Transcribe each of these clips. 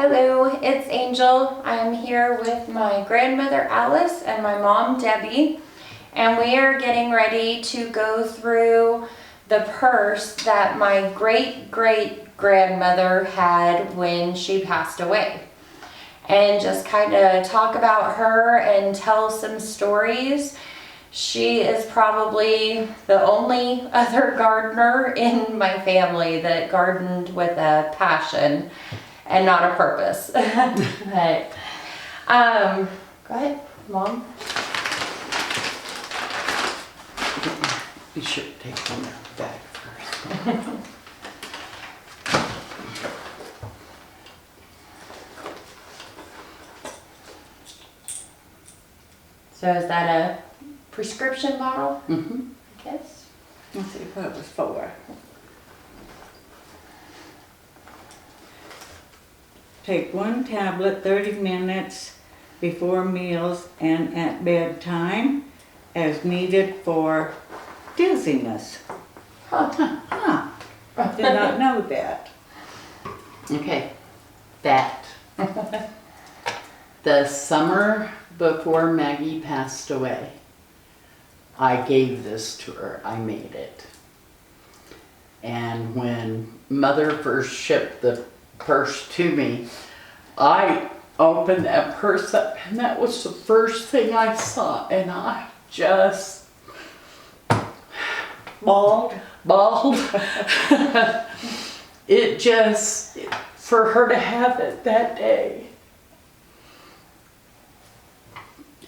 Hello, it's Angel. I'm here with my grandmother Alice and my mom Debbie, and we are getting ready to go through the purse that my great-great-grandmother had when she passed away, and just kind of talk about her and tell some stories. She is probably the only other gardener in my family that gardened with a passion and not a purpose. But, go ahead, Mom. You should take one out the bag first. So is that a prescription bottle? Mm-hmm. I guess. Let's see what it was for. Take one tablet 30 minutes before meals and at bedtime as needed for dizziness. Huh. Did not know that. Okay, that. The summer before Maggie passed away, I gave this to her. I made it. And when Mother first shipped the purse to me, I opened that purse up and that was the first thing I saw, and I just bawled. It just, for her to have it that day,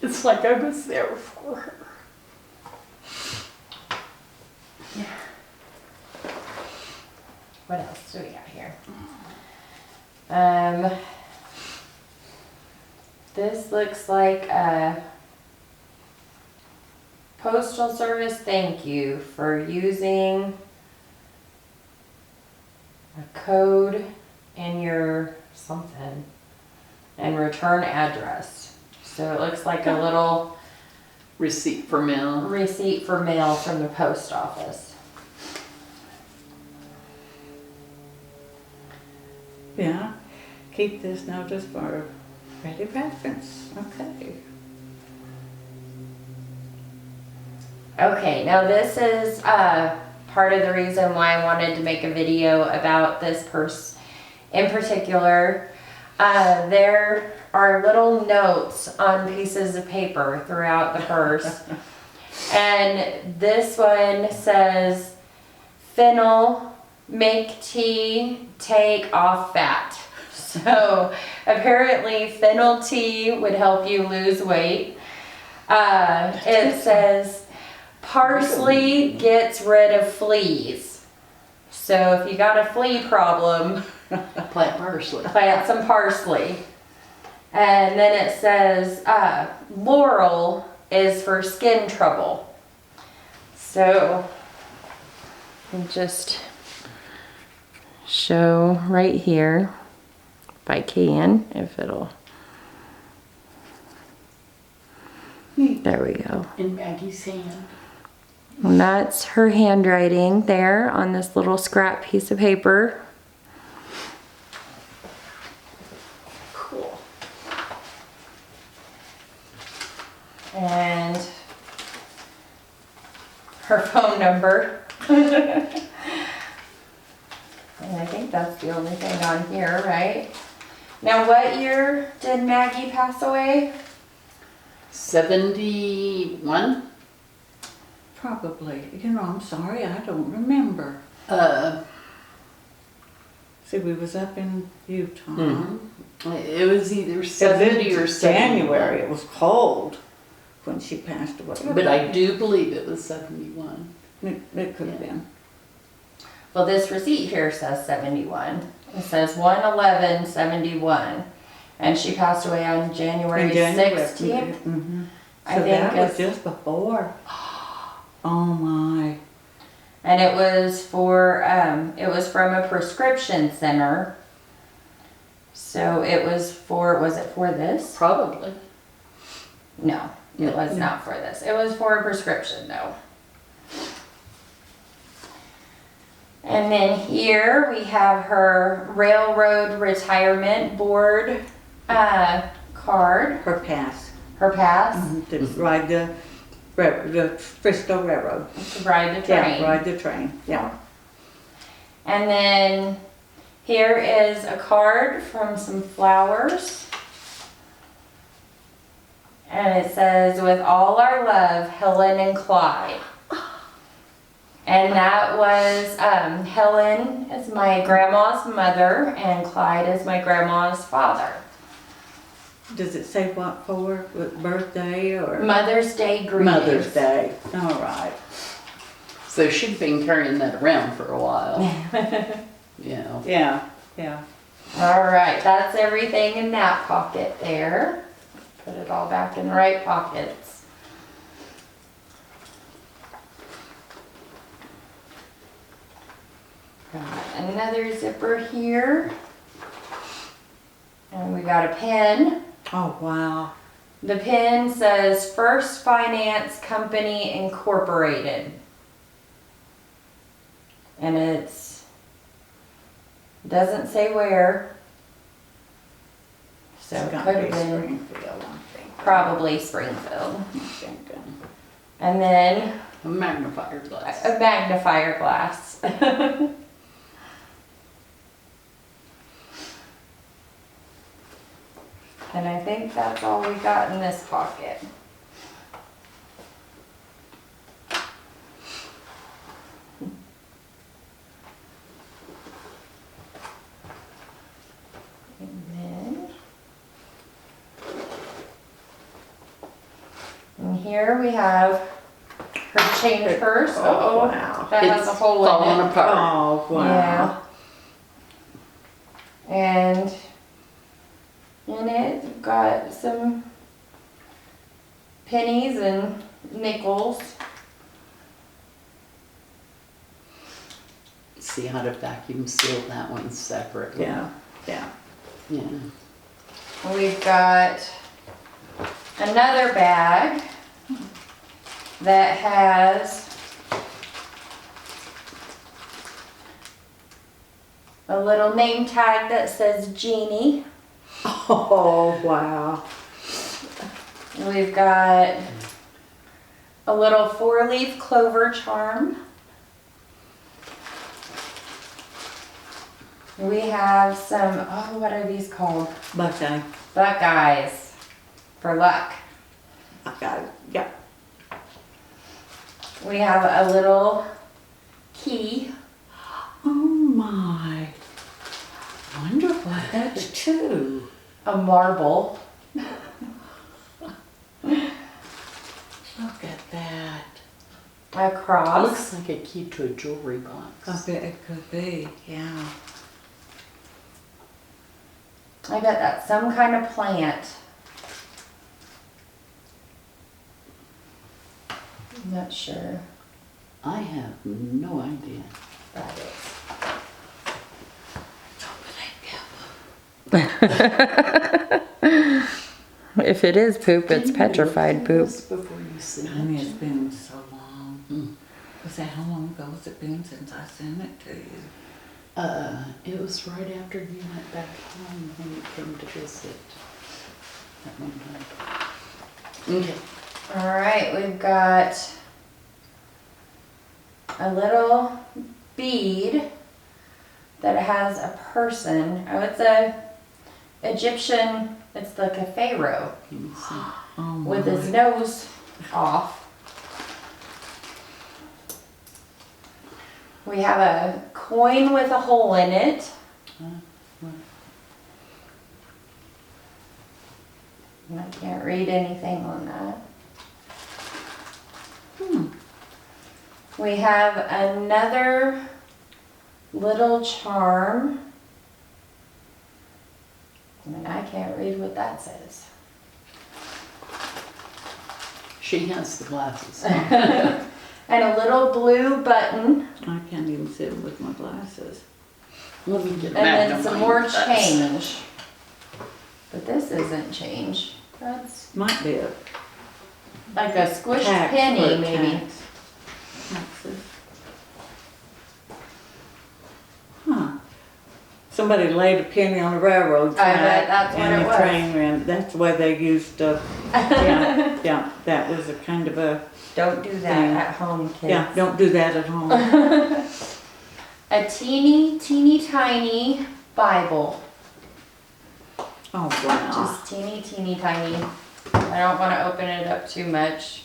it's like I was there for her. Yeah. What else do we got here? This looks like a postal service thank you for using a code in your something and return address. So it looks like a little Receipt for mail. receipt for mail from the post office. Yeah. Keep this notice for ready reference. Okay. Okay, now this is part of the reason why I wanted to make a video about this purse in particular. There are little notes on pieces of paper throughout the purse. And this one says, Fennel, make tea, take off fat. So apparently fennel tea would help you lose weight. It says, parsley gets rid of fleas. So if you got a flea problem, Plant parsley. plant some parsley. And then it says, laurel is for skin trouble. So I'll just show right here, if I can, if it'll. There we go. In Maggie's hand. And that's her handwriting there on this little scrap piece of paper. Cool. And her phone number. And I think that's the only thing on here, right? Now, what year did Maggie pass away? 71? Probably. You know, I'm sorry, I don't remember. See, we was up in Utah. It was either 70 or 71. January. It was cold when she passed away. But I do believe it was 71. It could have been. Well, this receipt here says 71. It says 1/11/71. And she passed away on January 16th. Mm-hmm. I So think that was it's, just before. Oh my. and it was for, it was from a prescription center. So it was it for this? Probably. No, it was not for this. It was for a prescription though. And then here we have her Railroad Retirement Board card, Her pass. her pass To ride the Frisco Railroad. to ride the train. Yeah, ride the train, yeah. And then here is a card from some flowers. And it says, with all our love, Helen and Clyde. And that was, Helen is my grandma's mother and Clyde is my grandma's father. Does it say what for? With birthday or? Mother's Day greetings. Mother's Day, all right. So she'd been carrying that around for a while. Yeah. Yeah, yeah. All right, that's everything in that pocket there. Put it all back in the right pockets. Got another zipper here. And we got a pen. Oh, wow. The pen says First Finance Company Incorporated. And doesn't say where. So It's it gotta could have be been Springfield, I'm thinking. probably Springfield. I'm thinking. And then A magnifier glass. a magnifier glass. And I think that's all we got in this pocket. And here we have her change purse. Oh, Uh-oh, wow. that has It's a hole in falling it. apart. Oh, wow. Yeah. And in it, we've got some pennies and nickels. See how to vacuum seal that one separately. Yeah, yeah. Yeah. We've got another bag that has a little name tag that says Jeannie. Oh, wow. We've got a little 4-leaf clover charm. We have some, oh, what are these called? Buckeye. Buckeyes for luck. Buckeye, yeah. We have a little key. Oh, my. Wonder what that's to. A marble. Look at that. A cross. Looks like a key to a jewelry box. I bet it could be, yeah. I bet that's some kind of plant. I'm not sure I have no idea. what that is. If it is poop, it's Didn't you petrified look at poop. this before you sent I mean, it it's to been so long. Mm. Was that how long ago has it been since I sent it to you? It was right after you went back home when you came to visit. That one time. Okay. All right, we've got a little bead that has a person. Oh, it's a Egyptian, it's like a pharaoh Let me see. Oh, with his my. nose off. We have a coin with a hole in it. What? And I can't read anything on that. We have another little charm. And I can't read what that says. She has the glasses. And a little blue button. I can't even see it with my glasses. Let me get a And then some magnifying more glass. change. But this isn't change. That's Might be a like a squished tax penny for maybe. taxes. somebody laid a penny on the railroad I bet track that's what and it the was. train ran. That's the way they used to, yeah, that was a kind of a, Don't do that Yeah. at home, kids. yeah, don't do that at home. A teeny tiny Bible. Oh, wow. Just teeny tiny. I don't want to open it up too much.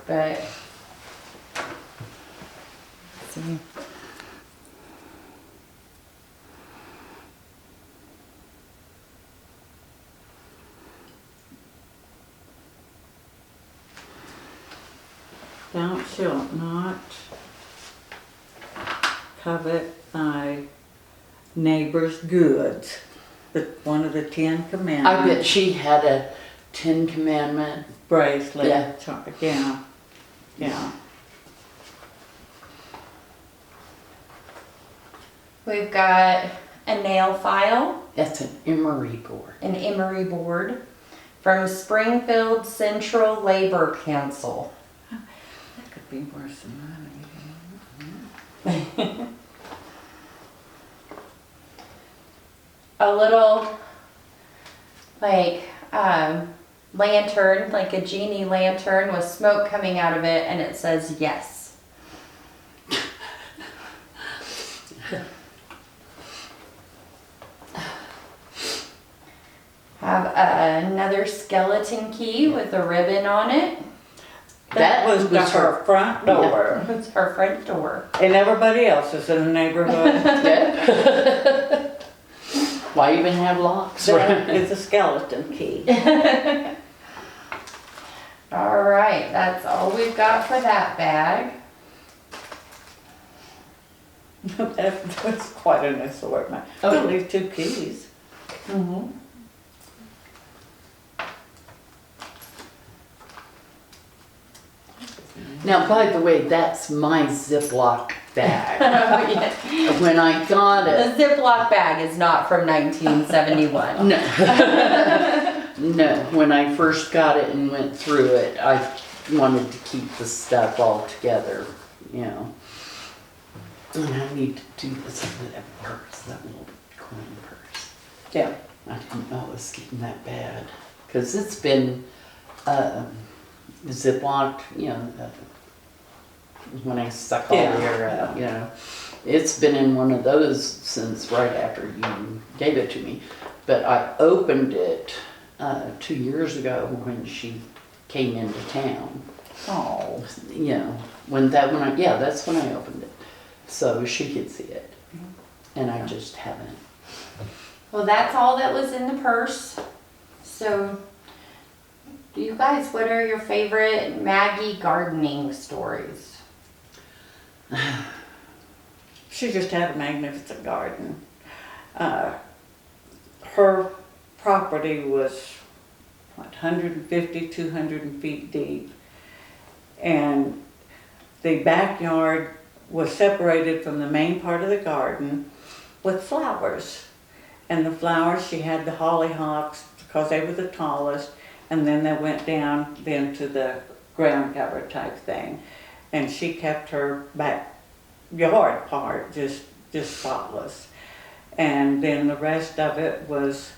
But see. Thou shalt not covet thy neighbor's goods. One of the 10 I commandments. bet she had a 10 commandment. Bracelet. Yeah. Yeah. Yeah. We've got a nail file, That's an emery board. an emery board from Springfield Central Labor Council. That could be worse than money. A little like lantern, like a genie lantern with smoke coming out of it, and it says yes. Have another skeleton key with a ribbon on it. That was to her front door. It's her front door. And everybody else is in the neighborhood. Yeah. Why even have locks? That is a skeleton key. All right, that's all we've got for that bag. That's quite an assortment. Oh. At least 2 keys. Mm-hmm. Now, by the way, that's my Ziploc bag. Oh, yeah. When I got it, The Ziploc bag is not from 1971. no. No, when I first got it and went through it, I wanted to keep the stuff all together, you know. And I need to do this with that purse, that little coin purse. Yeah. I didn't know it was getting that bad. Because it's been Ziploc, you know, when I suck all the air out, you know. It's been in one of those since right after you gave it to me. But I opened it 2 years ago when she came into town. Oh. You know, that's when I opened it. So she could see it. And I just haven't. Well, that's all that was in the purse. So, you guys, what are your favorite Maggie gardening stories? She just had a magnificent garden. Her property was, 150, 200 feet deep. And the backyard was separated from the main part of the garden with flowers. And the flowers, she had the hollyhocks because they were the tallest, and then they went down then to the ground cover type thing. And she kept her backyard part just spotless. And then the rest of it was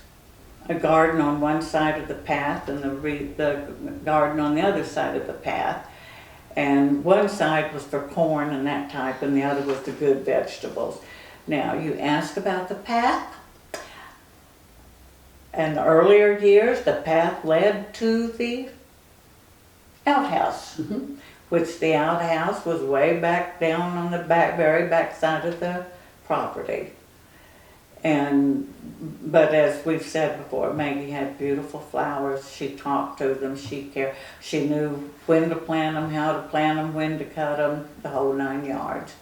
a garden on one side of the path and the garden on the other side of the path. And one side was for corn and that type, and the other was the good vegetables. Now, you asked about the path. In the earlier years, the path led to the outhouse, which the outhouse was way back down on the very back side of the property. But as we've said before, Maggie had beautiful flowers. She talked to them. She knew when to plant them, how to plant them, when to cut them, the whole 9 yards.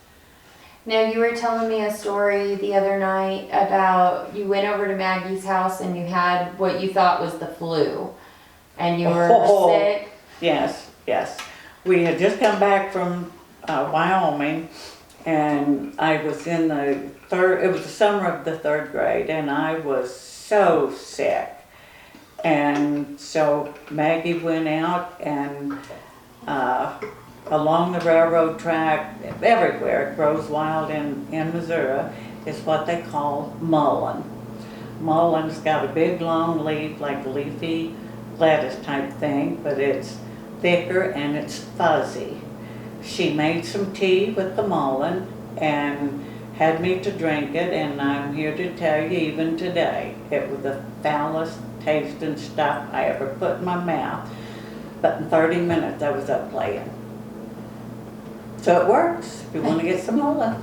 Now, you were telling me a story the other night about you went over to Maggie's house and you had what you thought was the flu. And you were sick. Yes. We had just come back from Wyoming, and I was in it was the summer of the 3rd grade, and I was so sick. And so Maggie went out and along the railroad track, everywhere, it grows wild in Missouri, is what they call mullein. Mullin's got a big long leaf, like a leafy lettuce type thing, but it's thicker and it's fuzzy. She made some tea with the mullein and had me to drink it, and I'm here to tell you even today, it was the foulest tasting stuff I ever put in my mouth. But in 30 minutes I was up playing. So it works if you want to get some mullein.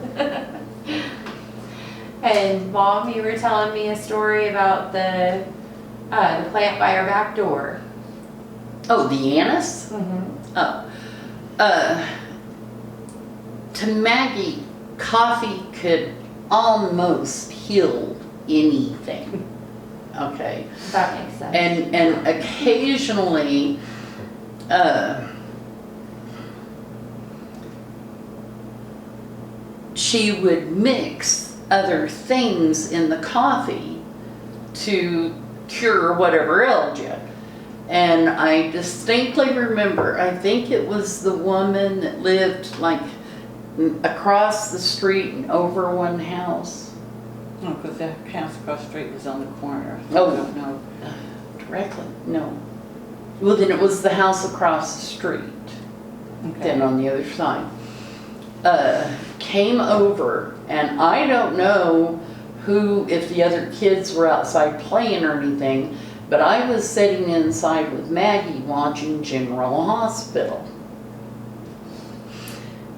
And Mom, you were telling me a story about the plant by our back door. Oh, the anise? Mm-hmm. Oh. To Maggie, coffee could almost heal anything. Okay. That makes sense. And occasionally, she would mix other things in the coffee to cure whatever ailed you. And I distinctly remember, I think it was the woman that lived like across the street and over one house. No, because the house across the street was on the corner. Oh. I don't know. Directly? No. Well, then it was the house across the street. Okay. Then on the other side. Came over, and I don't know if the other kids were outside playing or anything, but I was sitting inside with Maggie watching General Hospital.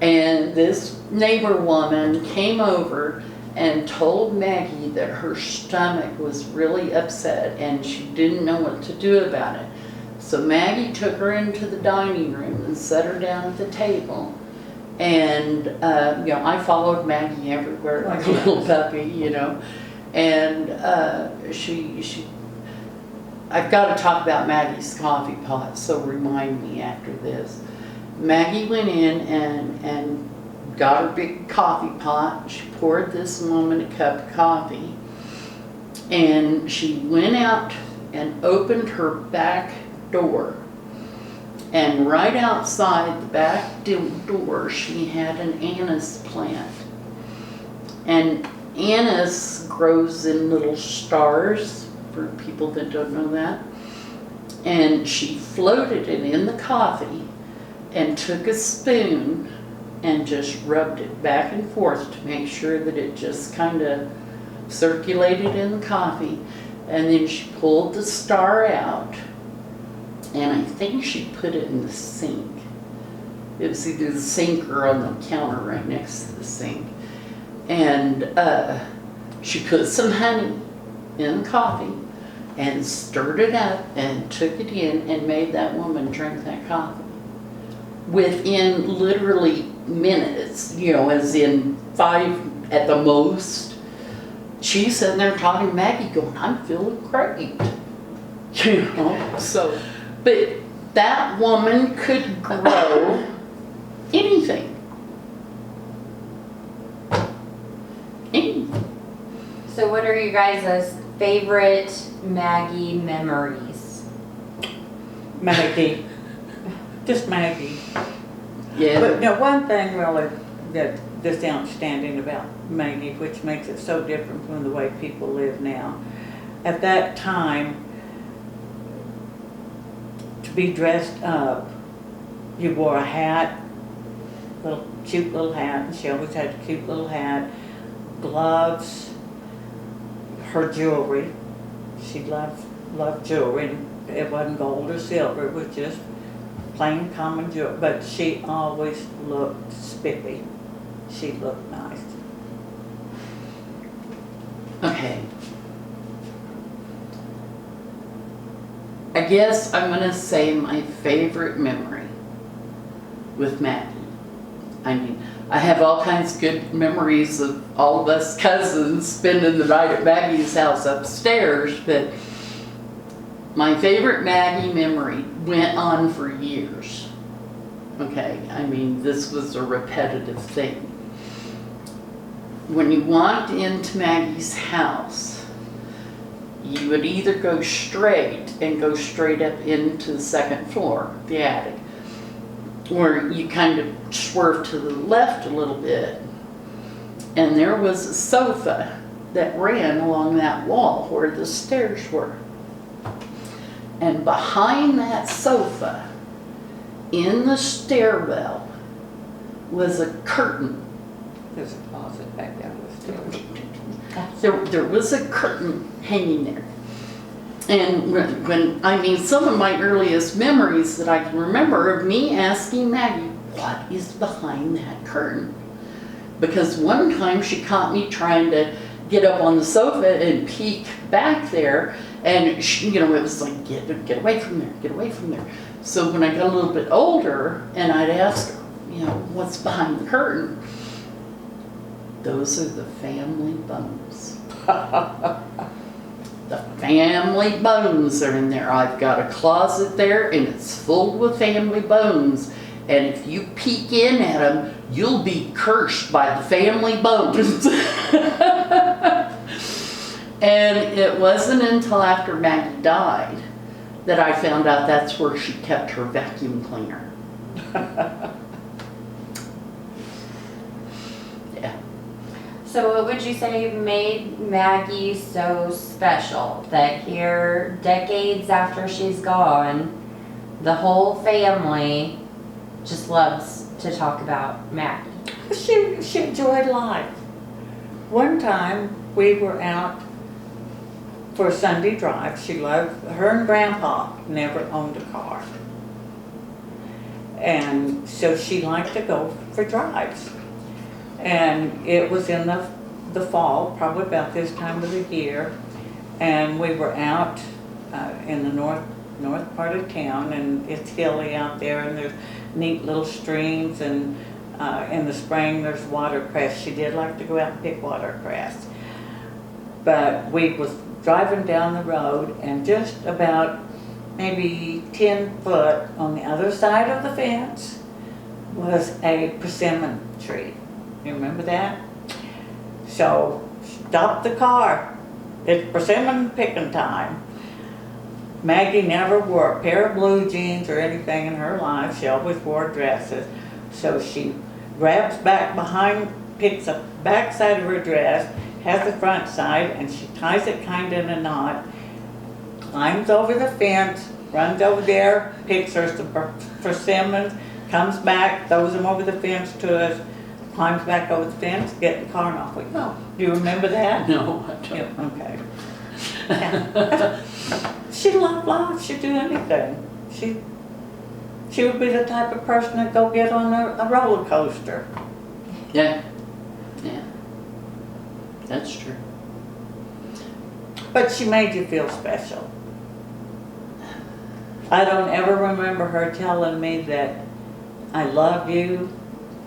And this neighbor woman came over and told Maggie that her stomach was really upset and she didn't know what to do about it. So Maggie took her into the dining room and set her down at the table. And, I followed Maggie everywhere like a little puppy, And I've got to talk about Maggie's coffee pot, so remind me after this. Maggie went in and got her big coffee pot. She poured this woman a cup of coffee. And she went out and opened her back door. And right outside the back door, she had an anise plant. And anise grows in little stars, for people that don't know that. And she floated it in the coffee and took a spoon and just rubbed it back and forth to make sure that it just kind of circulated in the coffee. And then she pulled the star out. And I think she put it in the sink. It was either the sink or on the counter right next to the sink. And she put some honey in the coffee and stirred it up and took it in and made that woman drink that coffee. Within literally minutes, as in 5 at the most, she's sitting there talking to Maggie going, I'm feeling great. So. But that woman could grow anything. Anything. So what are you guys' favorite Maggie memories? Maggie. Just Maggie. Yeah. But one thing really that's outstanding about Maggie, which makes it so different from the way people live now. At that time, to be dressed up, you wore a hat, cute little hat, and she always had a cute little hat, gloves, her jewelry. She loved jewelry, and it wasn't gold or silver, it was just plain common jewelry, but she always looked spiffy. She looked nice. Okay. I guess I'm going to say my favorite memory with Maggie. I mean, I have all kinds of good memories of all of us cousins spending the night at Maggie's house upstairs, but my favorite Maggie memory went on for years. Okay, I mean, this was a repetitive thing. When you walked into Maggie's house, you would either go straight up into the second floor, the attic, or you kind of swerve to the left a little bit, And there was a sofa that ran along that wall where the stairs were. And behind that sofa, in the stairwell, was a curtain. There's a closet back down the stairs. There was a curtain hanging there. And I mean, some of my earliest memories that I can remember of me asking Maggie, what is behind that curtain? Because one time she caught me trying to get up on the sofa and peek back there, and she, it was like, get away from there, get away from there. So when I got a little bit older and I'd ask her, what's behind the curtain? Those are the family bones. The family bones are in there. I've got a closet there and it's full with family bones. And if you peek in at them, you'll be cursed by the family bones. And it wasn't until after Maggie died that I found out that's where she kept her vacuum cleaner. Yeah. So what would you say made Maggie so special that here, decades after she's gone, the whole family just loves to talk about Maggie? She enjoyed life. One time we were out for a Sunday drive. Her and Grandpa never owned a car. And so she liked to go for drives. And it was in the fall, probably about this time of the year. And we were out in the north part of town, and it's hilly out there, and there's neat little streams, and in the spring there's watercress. She did like to go out and pick watercress. But we was driving down the road, and just about maybe 10 foot on the other side of the fence was a persimmon tree. You remember that? So stop the car. It's persimmon picking time. Baggey never wore a pair of blue jeans or anything in her life. She always wore dresses. So she grabs back behind, picks up the back side of her dress, has the front side, and she ties it kind of in a knot, climbs over the fence, runs over there, picks her some persimmons, comes back, throws them over the fence to us, climbs back over the fence, get the car, and off we go. Do you remember that? No, I don't. Yeah, okay. Yeah. She loved life. She'd do anything. She would be the type of person that go get on a roller coaster. Yeah. Yeah. That's true. But she made you feel special. I don't ever remember her telling me that I love you,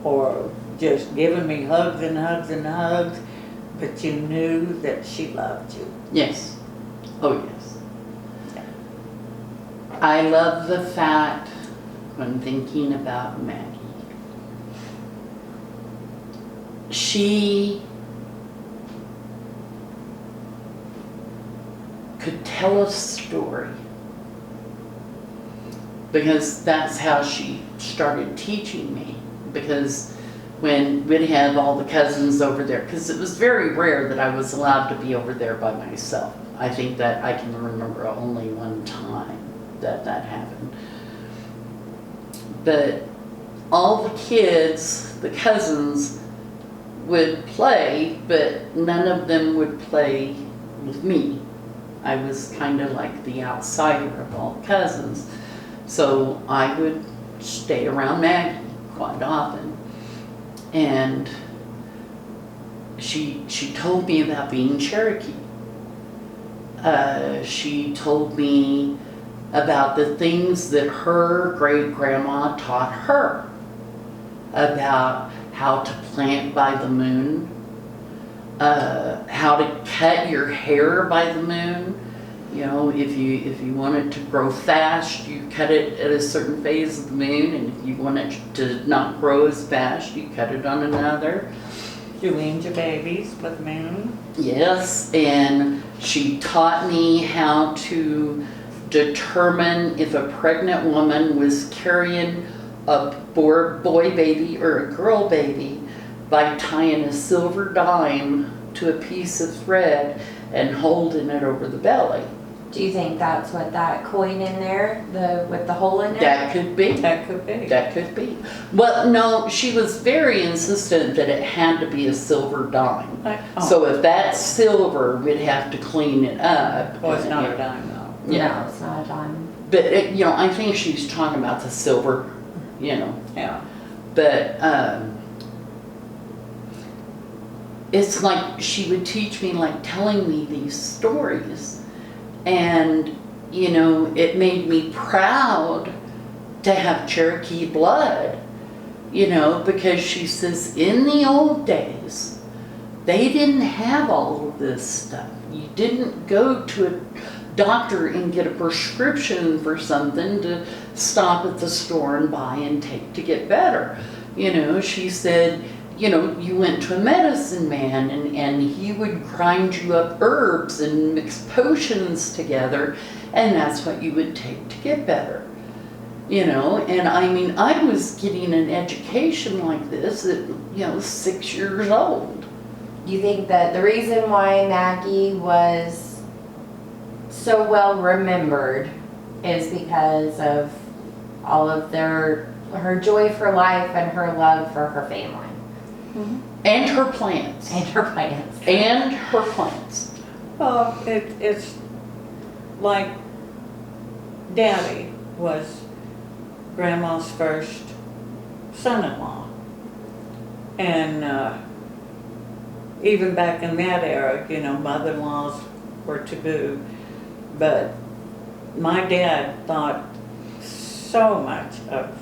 or just giving me hugs and hugs and hugs, but you knew that she loved you. Yes. Oh, yes. I love the fact, when thinking about Maggie, she could tell a story, because that's how she started teaching me. Because when we'd have all the cousins over there, because it was very rare that I was allowed to be over there by myself. I think that I can remember only one time that happened. But all the kids, the cousins, would play, but none of them would play with me. I was kind of like the outsider of all the cousins. So I would stay around Maggie quite often. And she told me about being Cherokee. She told me about the things that her great-grandma taught her, about how to plant by the moon, how to cut your hair by the moon. You know, if you want it to grow fast, you cut it at a certain phase of the moon, and if you want it to not grow as fast, you cut it on another. You weaned your babies with moon. Yes, and she taught me how to determine if a pregnant woman was carrying a boy baby or a girl baby by tying a silver dime to a piece of thread and holding it over the belly. Do you think that's what that coin in there, with the hole in it? That could be. That could be. That could be. Well, no, she was very insistent that it had to be a silver dime. So if that's silver, we'd have to clean it up. Well, it's not a dime though. Yeah. No, it's not a dime. But, you know, I think she's talking about the silver, you know. Yeah. But it's like she would teach me, like telling me these stories. And, you know, it made me proud to have Cherokee blood, you know, because she says in the old days, they didn't have all of this stuff. You didn't go to a doctor and get a prescription for something to stop at the store and buy and take to get better. You know, she said, you know, you went to a medicine man and he would grind you up herbs and mix potions together, and that's what you would take to get better. You know, and I mean, I was getting an education like this at, you know, 6 years old. You think that the reason why Maggie was so well remembered is because of all of her joy for life and her love for her family? And her plants. And her plants. And her plants. Well, it's like Daddy was Grandma's first son-in-law. And even back in that era, you know, mother-in-laws were taboo. But my dad thought so much of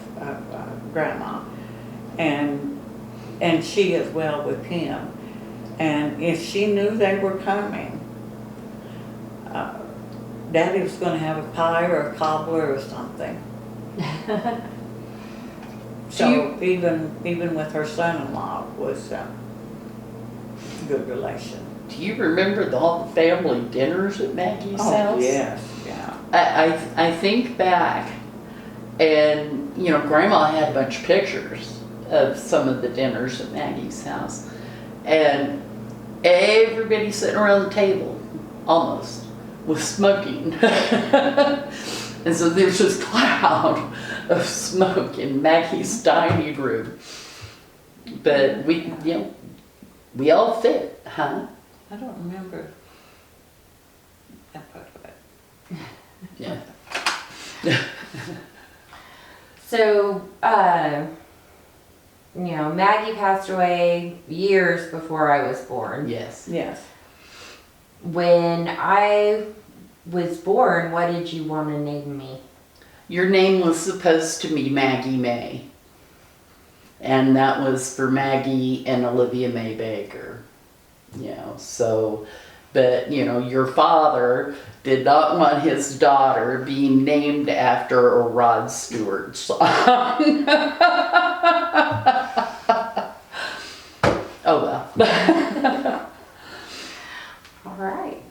Grandma. And she as well with him. And if she knew they were coming, Daddy was going to have a pie or a cobbler or something. So even with her son-in-law was a good relation. Do you remember all the family dinners at Maggie's house? Oh, yes, yeah. I think back, and you know, Grandma had a bunch of pictures of some of the dinners at Maggie's house, and everybody sitting around the table, almost, was smoking. And so there's this cloud of smoke in Maggie's dining room. But we, you know, we all fit, huh? I don't remember that part of it. Yeah. So, you know, Maggie passed away years before I was born. Yes. Yes. When I was born, what did you want to name me? Your name was supposed to be Maggie May. And that was for Maggie and Olivia May Baker. You know, so, but, you know, your father did not want his daughter being named after a Rod Stewart song. Oh well. All right.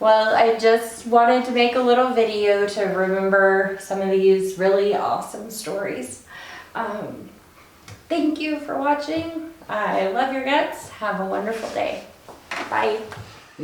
Well, I just wanted to make a little video to remember some of these really awesome stories. Thank you for watching. I love your guts. Have a wonderful day. Bye.